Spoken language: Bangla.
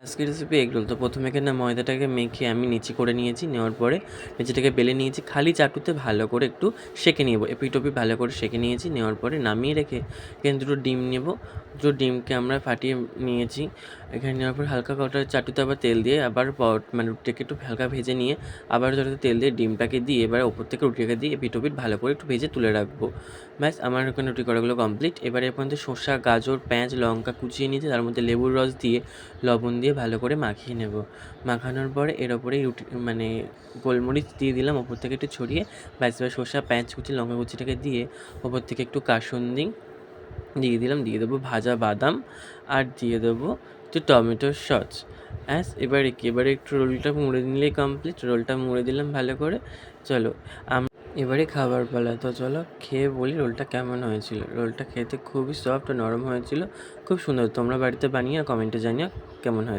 আজকের রেসিপি এগ রোল। তো প্রথমে এখানে ময়দাটাকে মেখে আমি নিচে করে নিয়েছি। নেওয়ার পরে নিচেটাকে বেলে নিয়েছি। খালি চাটুতে ভালো করে একটু সেঁকে নেব। এপিঠ-ওপিঠ ভালো করে সেঁকে নিয়েছি। নেওয়ার পরে নামিয়ে রেখে এখানে দুটো ডিম নেব। দুটো ডিমকে আমরা ফাটিয়ে নিয়েছি। এখানে নেওয়ার পর হালকা কটা চাটুতে আবার তেল দিয়ে আবার মানে রুটিটাকে একটু হালকা ভেজে নিয়ে আবার চাটুতে তেল দিয়ে ডিমটাকে দিয়ে এবার ওপর থেকে রুটিটাকে দিয়ে এপিঠ-ওপিঠ ভালো করে একটু ভেজে তুলে রাখবো। ব্যাস আমার ওখানে রুটি করাগুলো কমপ্লিট। এবারে এর মধ্যে শসা, গাজর, পেঁয়াজ, লঙ্কা কুচিয়ে নিয়েছি। তার মধ্যে লেবুর রস দিয়ে লবণ দিয়ে ভালো করে মাখিয়ে নেব। মাখানোর পরে এর ওপরেই মানে গোলমরিচ দিয়ে দিলাম ওপর থেকে একটু ছড়িয়ে। ব্যাস এবার শসা, পেঁয়াজ কুচি, লঙ্কা কুচিটাকে দিয়ে ওপর থেকে একটু কাসুন্দি দিয়ে দিলাম। দিয়ে দেবো ভাজা বাদাম আর দিয়ে দেবো একটু টমেটোর সস। এবারে একটু রোলটা মুড়ে নিলেই কমপ্লিট। রোলটা মুড়ে দিলাম ভালো করে। চলো এবারে খাবার পালা। তো চলো খেয়ে বলি রোলটা কেমন হয়েছিল। রোলটা খেতে খুবই সফট ও নরম হয়েছিল, খুব সুন্দর। তোমরা বাড়িতে বানিয়ে কমেন্টে জানিও কেমন হয়।